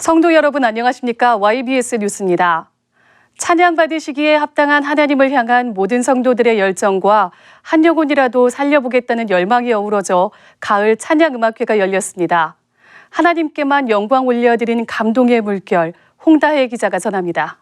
성도 여러분 안녕하십니까? YBS 뉴스입니다. 찬양 받으시기에 합당한 하나님을 향한 모든 성도들의 열정과 한 영혼이라도 살려보겠다는 열망이 어우러져 가을 찬양음악회가 열렸습니다. 하나님께만 영광 올려드린 감동의 물결, 홍다혜 기자가 전합니다.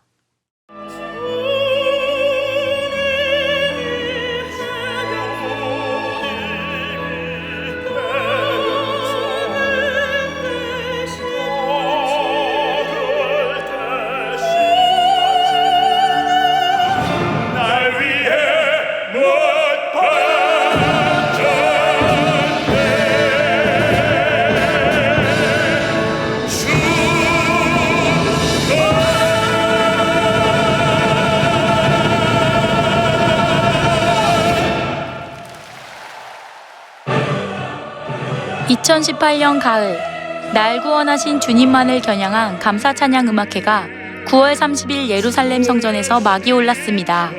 (2018년) 가을, 날 구원하신 주님만을 겨냥한 감사 찬양 음악회가 9월 30일 예루살렘 성전에서 막이 올랐습니다.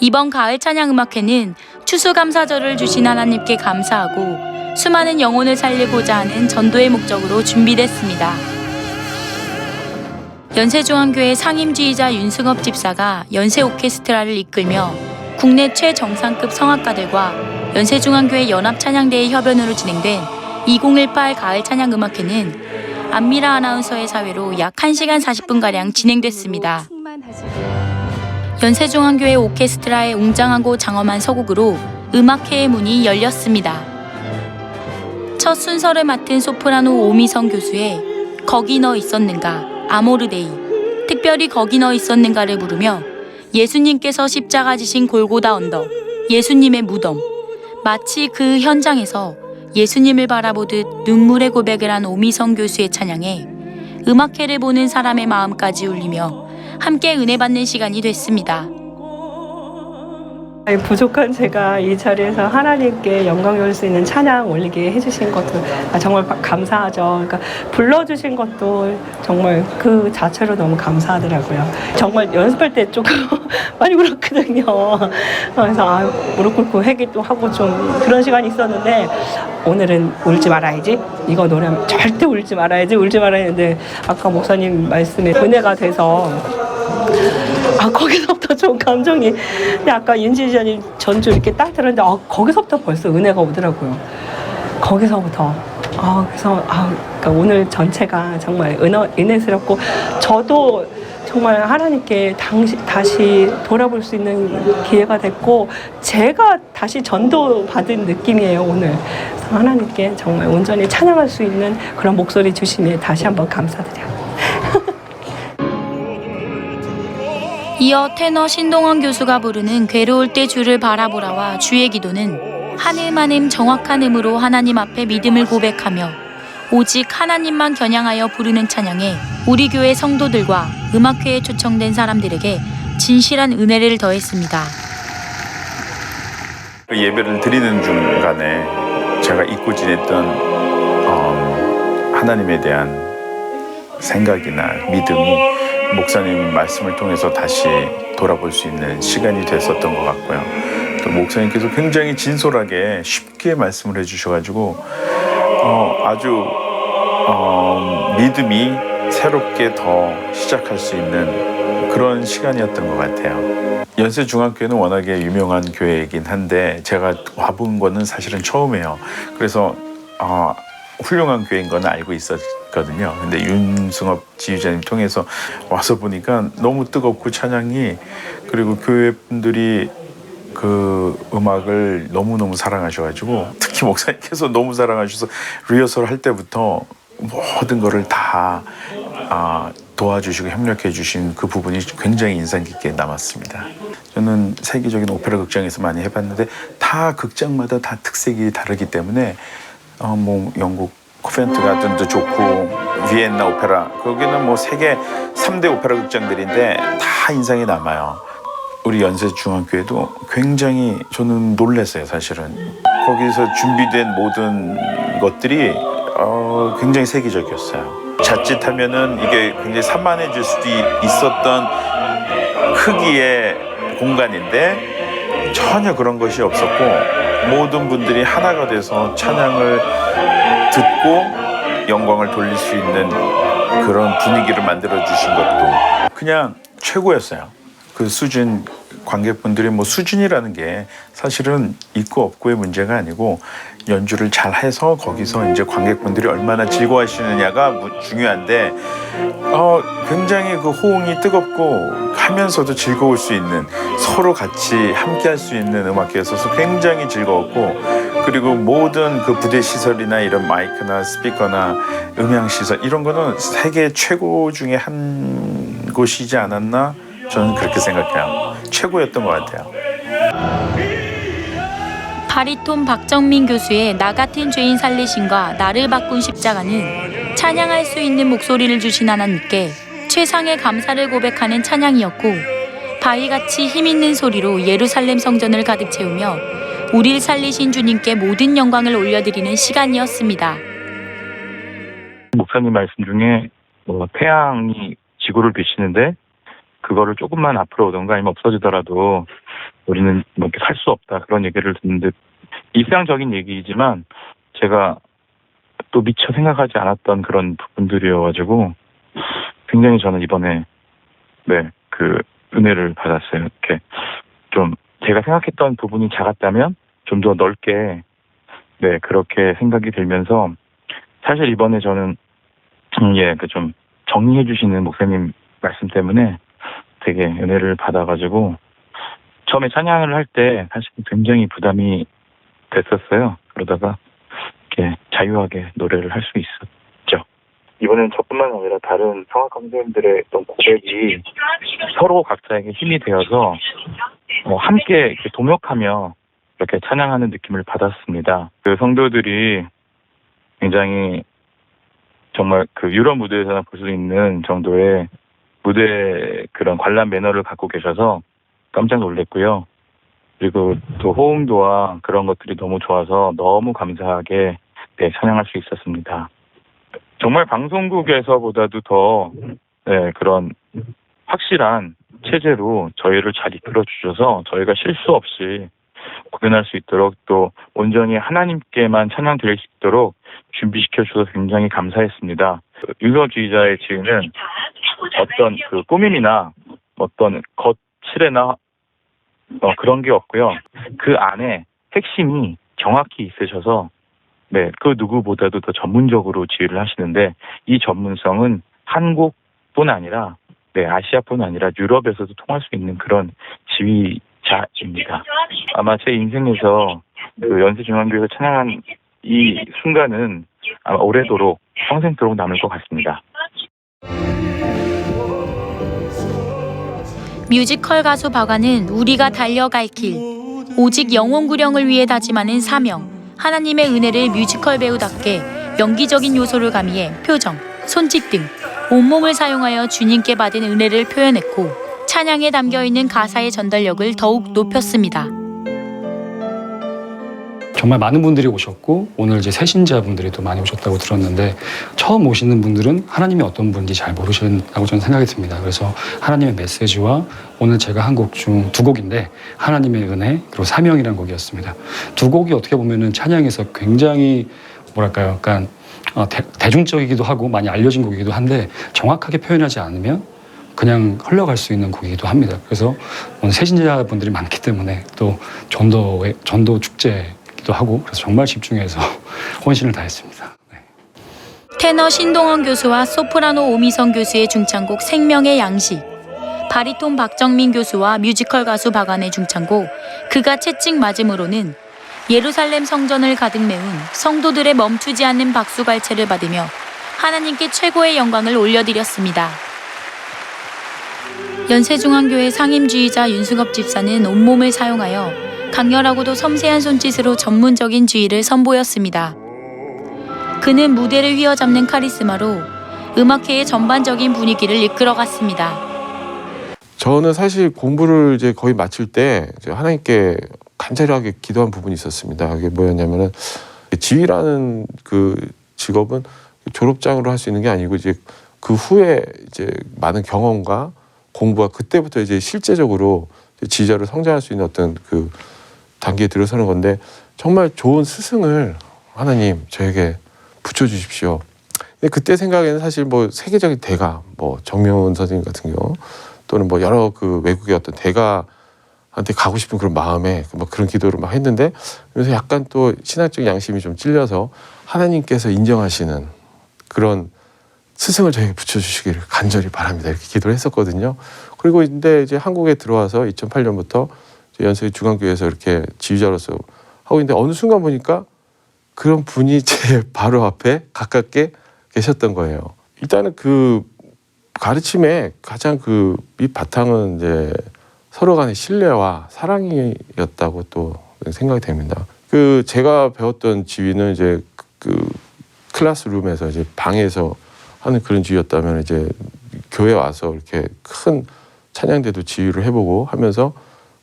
이번 가을 찬양 음악회는 추수감사절을 주신 하나님께 감사하고 수많은 영혼을 살리고자 하는 전도의 목적으로 준비됐습니다. 연세중앙교회 상임지휘자 윤승업 집사가 연세 오케스트라를 이끌며 국내 최정상급 성악가들과 연세중앙교회 연합찬양대의 협연으로 진행된 2018 가을 찬양음악회는 안미라 아나운서의 사회로 약 1시간 40분가량 진행됐습니다. 연세중앙교회 오케스트라의 웅장하고 장엄한 서곡으로 음악회의 문이 열렸습니다. 첫 순서를 맡은 소프라노 오미성 교수의 거기 너 있었는가, 아모르데이, 특별히 거기 너 있었는가를 부르며 예수님께서 십자가 지신 골고다 언덕, 예수님의 무덤, 마치 그 현장에서 예수님을 바라보듯 눈물의 고백을 한 오미성 교수의 찬양에 음악회를 보는 사람의 마음까지 울리며 함께 은혜 받는 시간이 됐습니다. 부족한 제가 이 자리에서 하나님께 영광 올 수 있는 찬양 올리게 해주신 것도 정말 감사하죠. 그러니까 불러주신 것도 정말 그 자체로 너무 감사하더라고요. 정말 연습할 때 조금 많이 울었거든요. 그래서 무릎 꿇고 회개도 하고 좀 그런 시간이 있었는데 오늘은 울지 말아야지. 이거 노래하면 절대 울지 말아야지. 울지 말아야 했는데 아까 목사님 말씀에 은혜가 돼서 거기서부터 좀 감정이 근데 아까 윤지 기자님 전주 이렇게 딱 들었는데 거기서부터 벌써 은혜가 오더라고요. 거기서부터 그래서 그러니까 오늘 전체가 정말 은혜스럽고 저도 정말 하나님께 다시 돌아볼 수 있는 기회가 됐고 제가 다시 전도 받은 느낌이에요 오늘. 그래서 하나님께 정말 온전히 찬양할 수 있는 그런 목소리 주심에 다시 한번 감사드려요. 이어 테너 신동원 교수가 부르는 괴로울 때 주를 바라보라와 주의 기도는 하늘만큼 정확한 음으로 하나님 앞에 믿음을 고백하며 오직 하나님만 겨냥하여 부르는 찬양에 우리 교회 성도들과 음악회에 초청된 사람들에게 진실한 은혜를 더했습니다. 예배를 드리는 중간에 제가 잊고 지냈던 하나님에 대한 생각이나 믿음이 목사님 말씀을 통해서 다시 돌아볼 수 있는 시간이 됐었던 것 같고요. 또 목사님께서 굉장히 진솔하게 쉽게 말씀을 해주셔가지고 아주 믿음이 새롭게 더 시작할 수 있는 그런 시간이었던 것 같아요. 연세중앙교회는 워낙에 유명한 교회이긴 한데 제가 와본 거는 사실은 처음이에요. 그래서 훌륭한 교회인 건 알고 있었거든요. 근데 윤승업 지휘자님 통해서 와서 보니까 너무 뜨겁고 찬양이 그리고 교회 분들이 그 음악을 너무너무 사랑하셔가지고 특히 목사님께서 너무 사랑하셔서 리허설 할 때부터 모든 거를 다 도와주시고 협력해 주신 그 부분이 굉장히 인상 깊게 남았습니다. 저는 세계적인 오페라 극장에서 많이 해봤는데 다 극장마다 다 특색이 다르기 때문에 영국 코벤트 가든도 좋고 비엔나 오페라 거기는 세계 3대 오페라 극장들인데 다 인상이 남아요. 우리 연세중앙교회도 굉장히 저는 놀랐어요. 사실은 거기서 준비된 모든 것들이 굉장히 세계적이었어요. 자칫하면은 이게 굉장히 산만해질 수도 있었던 크기의 공간인데 전혀 그런 것이 없었고 모든 분들이 하나가 돼서 찬양을 듣고 영광을 돌릴 수 있는 그런 분위기를 만들어 주신 것도 그냥 최고였어요. 그 수준, 관객분들이 뭐 수준이라는 게 사실은 있고 없고의 문제가 아니고 연주를 잘 해서 거기서 이제 관객분들이 얼마나 즐거워하시느냐가 중요한데 굉장히 그 호응이 뜨겁고 하면서도 즐거울 수 있는, 서로 같이 함께 할 수 있는 음악회였어서 굉장히 즐거웠고, 그리고 모든 그 부대 시설이나 이런 마이크나 스피커나 음향 시설 이런 거는 세계 최고 중에 한 곳이지 않았나, 저는 그렇게 생각해요. 최고였던 것 같아요. 바리톤 박정민 교수의 나 같은 죄인 살리심과 나를 바꾼 십자가는 찬양할 수 있는 목소리를 주신 하나님께 최상의 감사를 고백하는 찬양이었고, 바위같이 힘있는 소리로 예루살렘 성전을 가득 채우며 우리를 살리신 주님께 모든 영광을 올려드리는 시간이었습니다. 목사님 말씀 중에 태양이 지구를 비치는데 그거를 조금만 앞으로 오던가 아니면 없어지더라도 우리는 뭐 이렇게 살 수 없다, 그런 얘기를 듣는데, 일상적인 얘기이지만 제가 또 미처 생각하지 않았던 그런 부분들이어가지고 굉장히 저는 이번에 그 은혜를 받았어요. 이렇게 좀 제가 생각했던 부분이 작았다면 좀 더 넓게 그렇게 생각이 들면서, 사실 이번에 저는 그 좀 정리해 주시는 목사님 말씀 때문에 되게 은혜를 받아가지고 처음에 찬양을 할 때 사실 굉장히 부담이 됐었어요. 그러다가 이렇게 자유하게 노래를 할 수 있었죠. 이번엔 저뿐만 아니라 다른 성악가 선생님들의 어떤 고백이 서로 각자에게 힘이 되어서 함께 이렇게 동역하며 이렇게 찬양하는 느낌을 받았습니다. 그 성도들이 굉장히 정말 그 유럽 무대에서나 볼 수 있는 정도의 무대 그런 관람 매너를 갖고 계셔서 깜짝 놀랐고요. 그리고 또 호응도와 그런 것들이 너무 좋아서 너무 감사하게 찬양할 수 있었습니다. 정말 방송국에서보다도 더 그런 확실한 체제로 저희를 잘 이끌어 주셔서 저희가 실수 없이 공연할 수 있도록, 또 온전히 하나님께만 찬양 드릴 수 있도록 준비시켜 주셔서 굉장히 감사했습니다. 융성주의자의 지은은 어떤 그 꾸밈이나 어떤 거칠애나 그런 게 없고요. 그 안에 핵심이 정확히 있으셔서 그 누구보다도 더 전문적으로 지휘를 하시는데, 이 전문성은 한국뿐 아니라 아시아뿐 아니라 유럽에서도 통할 수 있는 그런 지휘자입니다. 아마 제 인생에서 그 연세중앙교회에서 찬양한 이 순간은 아마 오래도록 평생도록 남을 것 같습니다. 뮤지컬 가수 박완은 우리가 달려갈 길, 오직 영혼 구령을 위해 다짐하는 사명, 하나님의 은혜를 뮤지컬 배우답게 연기적인 요소를 가미해 표정, 손짓 등 온몸을 사용하여 주님께 받은 은혜를 표현했고, 찬양에 담겨있는 가사의 전달력을 더욱 높였습니다. 정말 많은 분들이 오셨고, 오늘 이제 새신자분들이 또 많이 오셨다고 들었는데, 처음 오시는 분들은 하나님이 어떤 분인지 잘 모르신다고 저는 생각이 듭니다. 그래서 하나님의 메시지와 오늘 제가 한 곡 중 두 곡인데, 하나님의 은혜 그리고 사명이라는 곡이었습니다. 두 곡이 어떻게 보면은 찬양에서 굉장히 뭐랄까요, 약간 대중적이기도 하고 많이 알려진 곡이기도 한데, 정확하게 표현하지 않으면 그냥 흘러갈 수 있는 곡이기도 합니다. 그래서 오늘 새신자분들이 많기 때문에 또 전도 축제기도 하고, 그래서 정말 집중해서 헌신을 다했습니다. 테너 신동원 교수와 소프라노 오미성 교수의 중창곡 생명의 양식, 바리톤 박정민 교수와 뮤지컬 가수 박완의 중창곡 그가 채찍 맞음으로는 예루살렘 성전을 가득 메운 성도들의 멈추지 않는 박수갈채를 받으며 하나님께 최고의 영광을 올려드렸습니다. 연세중앙교회 상임주의자 윤승업 집사는 온몸을 사용하여 강렬하고도 섬세한 손짓으로 전문적인 주의를 선보였습니다. 그는 무대를 휘어잡는 카리스마로 음악회의 전반적인 분위기를 이끌어갔습니다. 저는 사실 공부를 이제 거의 마칠 때 이제 하나님께 간절하게 기도한 부분이 있었습니다. 그게 뭐였냐면은, 지휘라는 그 직업은 졸업장으로 할 수 있는 게 아니고, 이제 그 후에 이제 많은 경험과 공부가 그때부터 이제 실제적으로 지휘자로 성장할 수 있는 어떤 그 단계에 들어서는 건데, 정말 좋은 스승을 하나님 저에게 붙여주십시오. 근데 그때 생각에는 사실 뭐 세계적인 대가, 뭐 정명훈 선생님 같은 경우 또는 뭐 여러 그 외국의 어떤 대가한테 가고 싶은 그런 마음에 뭐 그런 기도를 막 했는데, 그래서 약간 또 신학적 양심이 좀 찔려서 하나님께서 인정하시는 그런 스승을 저에게 붙여주시기를 간절히 바랍니다. 이렇게 기도를 했었거든요. 그리고 근데 이제 한국에 들어와서 2008년부터 연세 중앙교회에서 이렇게 지휘자로서 하고 있는데, 어느 순간 보니까 그런 분이 제 바로 앞에 가깝게 계셨던 거예요. 일단은 그 가르침의 가장 그 밑바탕은 이제 서로 간의 신뢰와 사랑이었다고 또 생각이 됩니다. 그 제가 배웠던 지휘는 이제 그 클래스룸에서 이제 방에서 하는 그런 지휘였다면, 이제 교회 와서 이렇게 큰 찬양대도 지휘를 해보고 하면서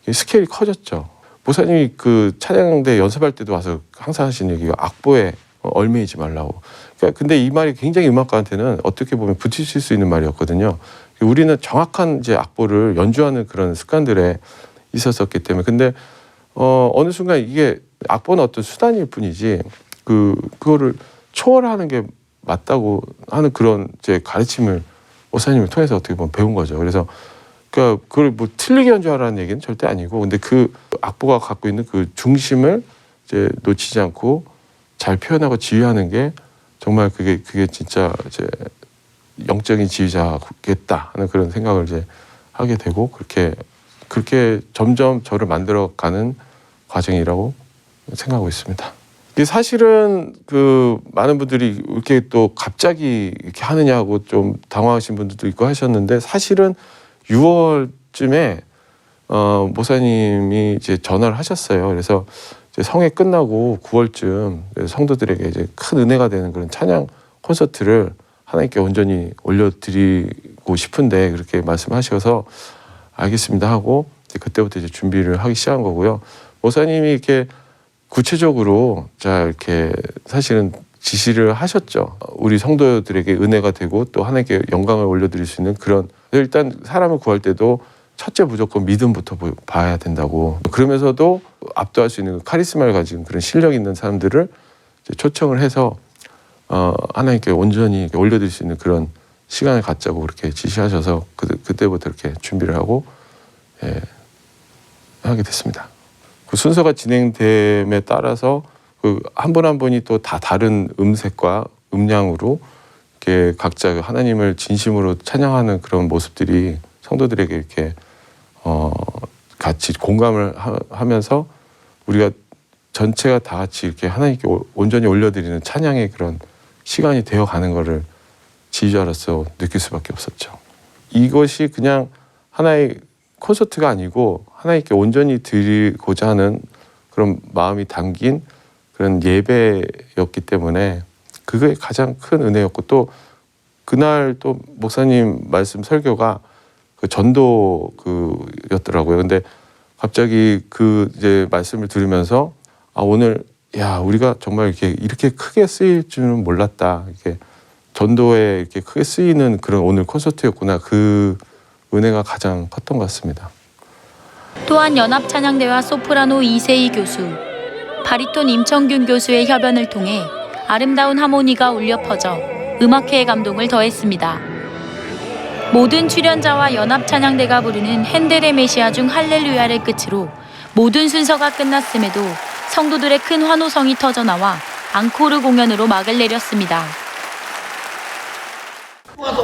스케일이 커졌죠. 목사님이 그 찬양대 연습할 때도 와서 항상 하시는 얘기가 악보에 얽매이지 말라고. 그러니까 근데 이 말이 굉장히 음악가한테는 어떻게 보면 부딪힐 수 있는 말이었거든요. 우리는 정확한 이제 악보를 연주하는 그런 습관들에 있었었기 때문에. 근데 어느 순간 이게 악보는 어떤 수단일 뿐이지 그거를 초월하는 게 맞다고 하는 그런 제 가르침을 목사님을 통해서 어떻게 보면 배운 거죠. 그래서 그러니까 그걸 뭐 틀리게 연주하라는 얘기는 절대 아니고, 근데 그 악보가 갖고 있는 그 중심을 이제 놓치지 않고 잘 표현하고 지휘하는 게 정말 그게 진짜 이제 영적인 지휘자겠다 하는 그런 생각을 이제 하게 되고, 그렇게 점점 저를 만들어가는 과정이라고 생각하고 있습니다. 이게 사실은 그 많은 분들이 이렇게 또 갑자기 이렇게 하느냐고 좀 당황하신 분들도 있고 하셨는데, 사실은 6월쯤에 목사님이 이제 전화를 하셨어요. 그래서 이제 성회 끝나고 9월쯤 성도들에게 이제 큰 은혜가 되는 그런 찬양 콘서트를 하나님께 온전히 올려드리고 싶은데, 그렇게 말씀하셔서 알겠습니다 하고 이제 그때부터 이제 준비를 하기 시작한 거고요. 목사님이 이렇게 구체적으로 자 이렇게 사실은 지시를 하셨죠. 우리 성도들에게 은혜가 되고 또 하나님께 영광을 올려드릴 수 있는 그런, 일단 사람을 구할 때도 첫째 무조건 믿음부터 봐야 된다고. 그러면서도 압도할 수 있는 카리스마를 가진 그런 실력 있는 사람들을 이제 초청을 해서 하나님께 온전히 올려드릴 수 있는 그런 시간을 갖자고 그렇게 지시하셔서 그때부터 이렇게 준비를 하고 하게 됐습니다. 그 순서가 진행됨에 따라서 그 한 분 한 분이 또 다 다른 음색과 음량으로 이렇게 각자 하나님을 진심으로 찬양하는 그런 모습들이 성도들에게 이렇게 같이 공감을 하면서 우리가 전체가 다 같이 이렇게 하나님께 온전히 올려드리는 찬양의 그런 시간이 되어가는 것을 지휘자로서 느낄 수밖에 없었죠. 이것이 그냥 하나의 콘서트가 아니고 하나님께 온전히 드리고자 하는 그런 마음이 담긴 그런 예배였기 때문에 그게 가장 큰 은혜였고, 또 그날 또 목사님 말씀 설교가 그 전도 였더라고요. 근데 갑자기 그 이제 말씀을 들으면서 오늘 우리가 정말 이렇게 크게 쓰일 줄은 몰랐다. 이렇게 전도에 이렇게 크게 쓰이는 그런 오늘 콘서트였구나. 그 은혜가 가장 컸던 것 같습니다. 또한 연합찬양대와 소프라노 이세희 교수, 바리톤 임청균 교수의 협연을 통해 아름다운 하모니가 울려 퍼져 음악회의 감동을 더했습니다. 모든 출연자와 연합찬양대가 부르는 핸델의 메시아 중 할렐루야를 끝으로 모든 순서가 끝났음에도 성도들의 큰 환호성이 터져나와 앙코르 공연으로 막을 내렸습니다.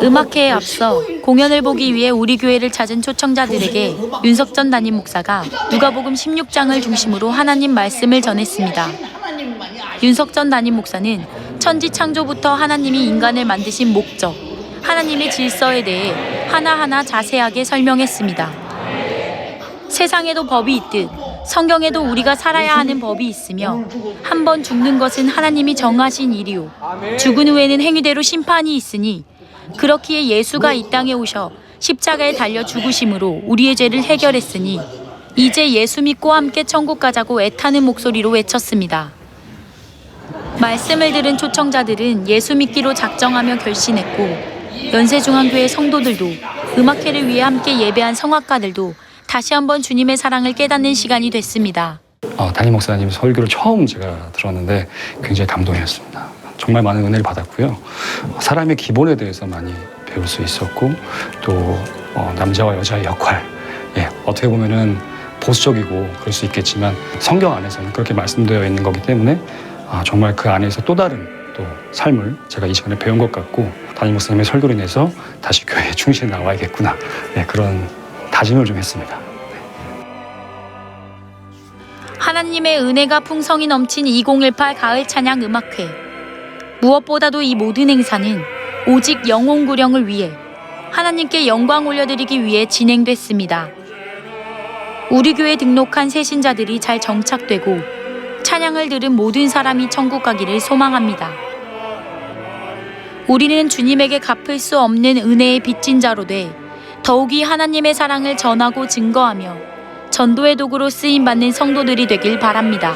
음악회에 앞서 공연을 보기 위해 우리 교회를 찾은 초청자들에게 윤석전 담임 목사가 누가복음 16장을 중심으로 하나님 말씀을 전했습니다. 윤석전 담임 목사는 천지 창조부터 하나님이 인간을 만드신 목적, 하나님의 질서에 대해 하나하나 자세하게 설명했습니다. 세상에도 법이 있듯 성경에도 우리가 살아야 하는 법이 있으며 한 번 죽는 것은 하나님이 정하신 일이요 죽은 후에는 행위대로 심판이 있으니 그렇기에 예수가 이 땅에 오셔 십자가에 달려 죽으심으로 우리의 죄를 해결했으니 이제 예수 믿고 함께 천국 가자고 애타는 목소리로 외쳤습니다. 말씀을 들은 초청자들은 예수 믿기로 작정하며 결심했고, 연세중앙교회 성도들도 음악회를 위해 함께 예배한 성악가들도 다시 한번 주님의 사랑을 깨닫는 시간이 됐습니다. 담임 목사님 설교를 처음 제가 들었는데 굉장히 감동이었습니다. 정말 많은 은혜를 받았고요. 사람의 기본에 대해서 많이 배울 수 있었고 또 남자와 여자의 역할, 어떻게 보면은 보수적이고 그럴 수 있겠지만 성경 안에서는 그렇게 말씀되어 있는 거기 때문에 정말 그 안에서 또 다른 또 삶을 제가 이 시간에 배운 것 같고 담임 목사님의 설교로 인해서 다시 교회에 충실히 나와야겠구나, 그런 다짐을 좀 했습니다. 하나님의 은혜가 풍성히 넘친 2018 가을 찬양 음악회. 무엇보다도 이 모든 행사는 오직 영혼 구령을 위해 하나님께 영광 올려드리기 위해 진행됐습니다. 우리 교회 등록한 새 신자들이 잘 정착되고 찬양을 들은 모든 사람이 천국 가기를 소망합니다. 우리는 주님에게 갚을 수 없는 은혜의 빚진 자로 돼 더욱이 하나님의 사랑을 전하고 증거하며 전도의 도구로 쓰임받는 성도들이 되길 바랍니다.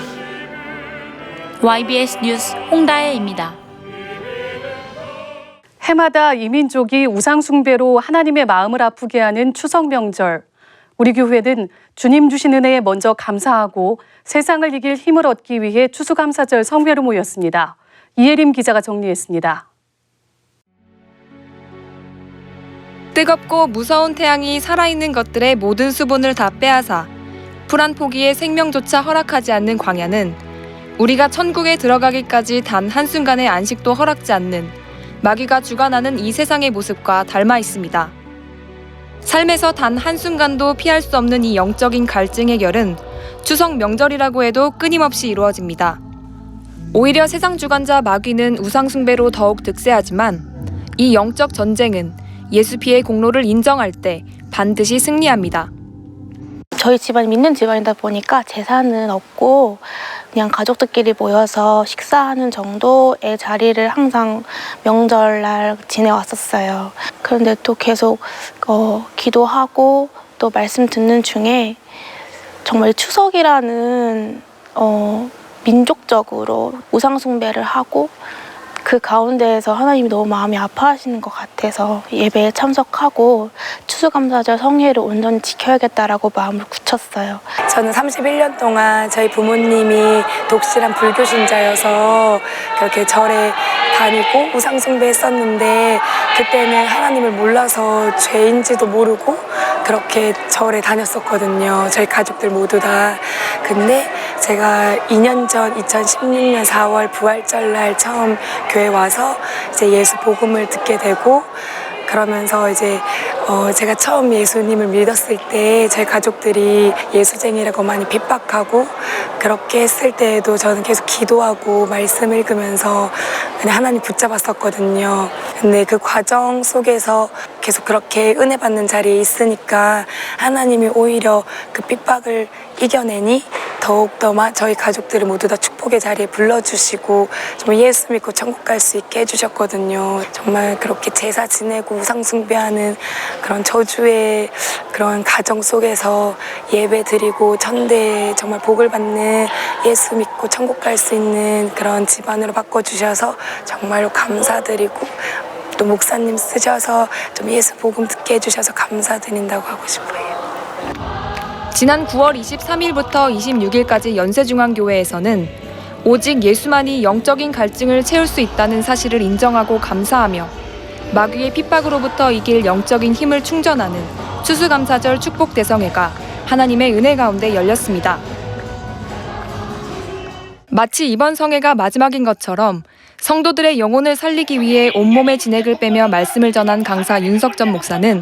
YBS 뉴스 홍다혜입니다. 해마다 이민족이 우상 숭배로 하나님의 마음을 아프게 하는 추석 명절. 우리 교회는 주님 주신 은혜에 먼저 감사하고 세상을 이길 힘을 얻기 위해 추수감사절 성회로 모였습니다. 이혜림 기자가 정리했습니다. 뜨겁고 무서운 태양이 살아있는 것들의 모든 수분을 다 빼앗아 풀 한 포기의 생명조차 허락하지 않는 광야는 우리가 천국에 들어가기까지 단 한순간의 안식도 허락지 않는 마귀가 주관하는 이 세상의 모습과 닮아 있습니다. 삶에서 단 한순간도 피할 수 없는 이 영적인 갈증 해결은 추석 명절이라고 해도 끊임없이 이루어집니다. 오히려 세상 주관자 마귀는 우상 숭배로 더욱 득세하지만 이 영적 전쟁은 예수 피의 공로를 인정할 때 반드시 승리합니다. 저희 집안이 믿는 집안이다 보니까 제사는 없고 그냥 가족들끼리 모여서 식사하는 정도의 자리를 항상 명절날 지내왔었어요. 그런데 또 계속 기도하고 또 말씀 듣는 중에 정말 추석이라는 민족적으로 우상 숭배를 하고 그 가운데에서 하나님이 너무 마음이 아파하시는 것 같아서 예배에 참석하고 추수감사절 성회를 온전히 지켜야겠다라고 마음을 굳혔어요. 저는 31년 동안 저희 부모님이 독실한 불교 신자여서 그렇게 절에 다니고 우상 숭배했었는데 그때는 하나님을 몰라서 죄인지도 모르고 그렇게 절에 다녔었거든요. 저희 가족들 모두 다. 근데 제가 2년 전 2016년 4월 부활절날 처음 교회 와서 이제 예수 복음을 듣게 되고 그러면서 이제 제가 처음 예수님을 믿었을 때 제 가족들이 예수쟁이라고 많이 핍박하고 그렇게 했을 때에도 저는 계속 기도하고 말씀 읽으면서 그냥 하나님 붙잡았었거든요. 근데 그 과정 속에서 계속 그렇게 은혜 받는 자리에 있으니까 하나님이 오히려 그 핍박을 이겨내니 더욱더 저희 가족들을 모두 다 축복의 자리에 불러주시고 정말 예수 믿고 천국 갈 수 있게 해주셨거든요. 정말 그렇게 제사 지내고 우상 숭배하는 그런 저주의 그런 가정 속에서 예배 드리고 천대에 정말 복을 받는 예수 믿고 천국 갈 수 있는 그런 집안으로 바꿔주셔서 정말로 감사드리고 또 목사님 쓰셔서 좀 예수 복음 듣게 해주셔서 감사드린다고 하고 싶어요. 지난 9월 23일부터 26일까지 연세중앙교회에서는 오직 예수만이 영적인 갈증을 채울 수 있다는 사실을 인정하고 감사하며 마귀의 핍박으로부터 이길 영적인 힘을 충전하는 추수감사절 축복대성회가 하나님의 은혜 가운데 열렸습니다. 마치 이번 성회가 마지막인 것처럼 성도들의 영혼을 살리기 위해 온몸의 진액을 빼며 말씀을 전한 강사 윤석전 목사는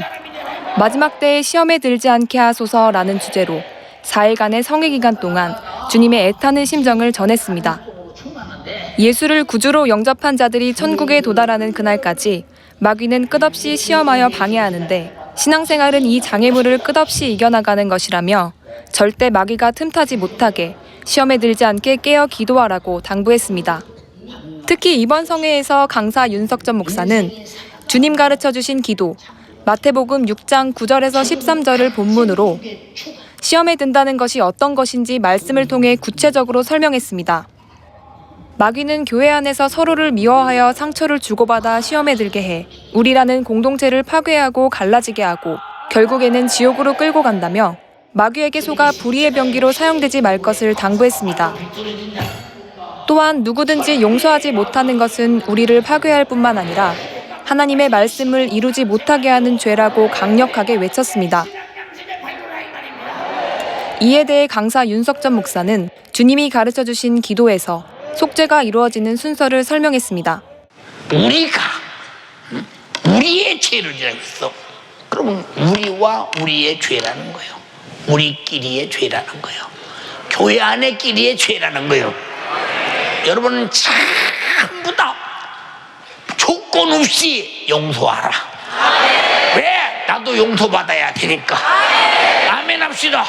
마지막 때에 시험에 들지 않게 하소서라는 주제로 4일간의 성회 기간 동안 주님의 애타는 심정을 전했습니다. 예수를 구주로 영접한 자들이 천국에 도달하는 그날까지 마귀는 끝없이 시험하여 방해하는데 신앙생활은 이 장애물을 끝없이 이겨나가는 것이라며 절대 마귀가 틈타지 못하게 시험에 들지 않게 깨어 기도하라고 당부했습니다. 특히 이번 성회에서 강사 윤석전 목사는 주님 가르쳐 주신 기도, 마태복음 6장 9절에서 13절을 본문으로 시험에 든다는 것이 어떤 것인지 말씀을 통해 구체적으로 설명했습니다. 마귀는 교회 안에서 서로를 미워하여 상처를 주고받아 시험에 들게 해 우리라는 공동체를 파괴하고 갈라지게 하고 결국에는 지옥으로 끌고 간다며 마귀에게 속아 불의의 병기로 사용되지 말 것을 당부했습니다. 또한 누구든지 용서하지 못하는 것은 우리를 파괴할 뿐만 아니라 하나님의 말씀을 이루지 못하게 하는 죄라고 강력하게 외쳤습니다. 이에 대해 강사 윤석전 목사는 주님이 가르쳐 주신 기도에서 속죄가 이루어지는 순서를 설명했습니다. 우리가 우리의 죄를 지었어. 그러면 우리와 우리의 죄라는 거예요. 우리끼리의 죄라는 거예요. 교회 안에끼리의 죄라는 거예요. 여러분은 전부 다 조건 없이 용서하라. 왜? 나도 용서받아야 되니까. 아멘 합시다.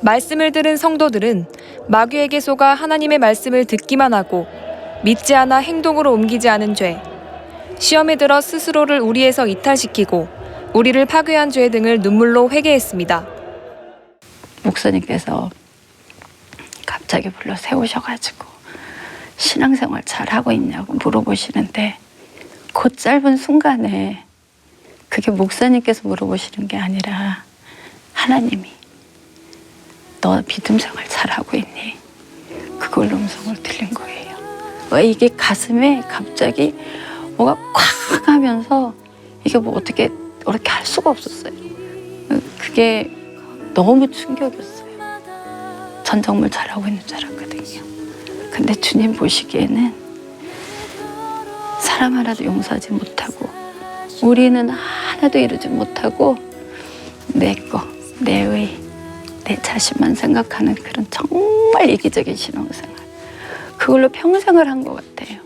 말씀을 들은 성도들은 마귀에게 속아 하나님의 말씀을 듣기만 하고 믿지 않아 행동으로 옮기지 않은 죄, 시험에 들어 스스로를 우리에서 이탈시키고 우리를 파괴한 죄 등을 눈물로 회개했습니다. 목사님께서 갑자기 불러 세우셔가지고 신앙생활 잘하고 있냐고 물어보시는데 그 짧은 순간에 그게 목사님께서 물어보시는 게 아니라 하나님이 너 믿음 생활 잘하고 있니? 그걸 음성으로 들린 거예요. 이게 가슴에 갑자기 뭐가 콱 하면서 이게 뭐 어떻게 할 수가 없었어요. 그게 너무 충격이었어요. 전 정말 잘하고 있는 줄 알았거든요. 근데 주님 보시기에는 사람 하나도 용서하지 못하고 우리는 하나도 이루지 못하고 내 거, 내 의, 내 자신만 생각하는 그런 정말 이기적인 신앙생활. 그걸로 평생을 한 것 같아요.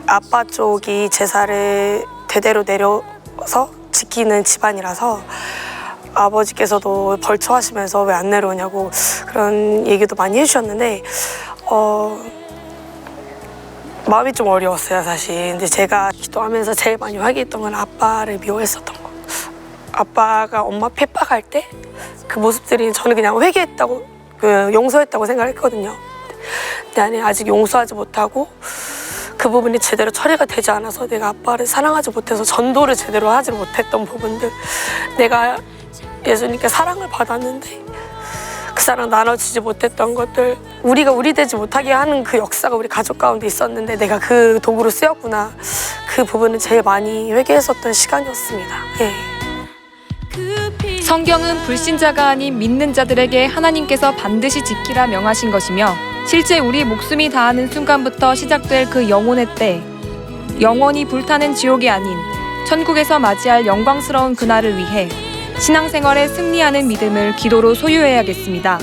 아빠 쪽이 제사를 대대로 내려서 지키는 집안이라서 아버지께서도 벌초하시면서 왜 안 내려오냐고 그런 얘기도 많이 해주셨는데 마음이 좀 어려웠어요, 사실. 근데 제가 기도하면서 제일 많이 회개했던 건 아빠를 미워했었던 거. 아빠가 엄마 폐박할 때 그 모습들이 저는 그냥 회개했다고, 용서했다고 생각했거든요. 근데 아니, 아직 용서하지 못하고 그 부분이 제대로 처리가 되지 않아서 내가 아빠를 사랑하지 못해서 전도를 제대로 하지 못했던 부분들, 내가 예수님께 사랑을 받았는데 그 사랑 나눠주지 못했던 것들, 우리가 우리 되지 못하게 하는 그 역사가 우리 가족 가운데 있었는데 내가 그 도구로 쓰였구나. 그 부분을 제일 많이 회개했었던 시간이었습니다. 예. 성경은 불신자가 아닌 믿는 자들에게 하나님께서 반드시 지키라 명하신 것이며 실제 우리 목숨이 다하는 순간부터 시작될 그 영혼의 때, 영원히 불타는 지옥이 아닌 천국에서 맞이할 영광스러운 그날을 위해 신앙생활에 승리하는 믿음을 기도로 소유해야겠습니다.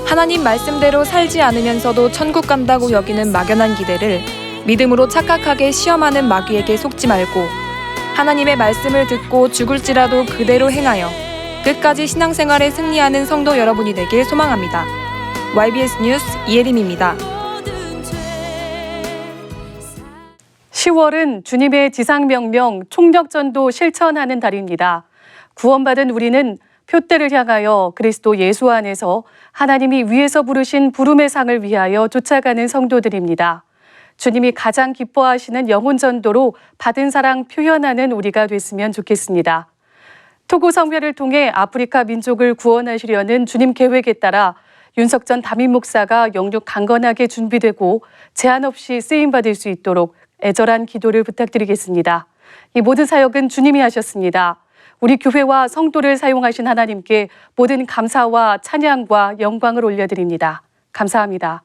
하나님 말씀대로 살지 않으면서도 천국 간다고 여기는 막연한 기대를 믿음으로 착각하게 시험하는 마귀에게 속지 말고 하나님의 말씀을 듣고 죽을지라도 그대로 행하여 끝까지 신앙생활에 승리하는 성도 여러분이 되길 소망합니다. YBS 뉴스 이혜림입니다. 10월은 주님의 지상명령 총력전도 실천하는 달입니다. 구원받은 우리는 표대를 향하여 그리스도 예수 안에서 하나님이 위에서 부르신 부름의 상을 위하여 쫓아가는 성도들입니다. 주님이 가장 기뻐하시는 영혼 전도로 받은 사랑 표현하는 우리가 됐으면 좋겠습니다. 토고 성회를 통해 아프리카 민족을 구원하시려는 주님 계획에 따라 윤석전 담임 목사가 영육 강건하게 준비되고 제한 없이 쓰임받을 수 있도록 애절한 기도를 부탁드리겠습니다. 이 모든 사역은 주님이 하셨습니다. 우리 교회와 성도를 사용하신 하나님께 모든 감사와 찬양과 영광을 올려드립니다. 감사합니다.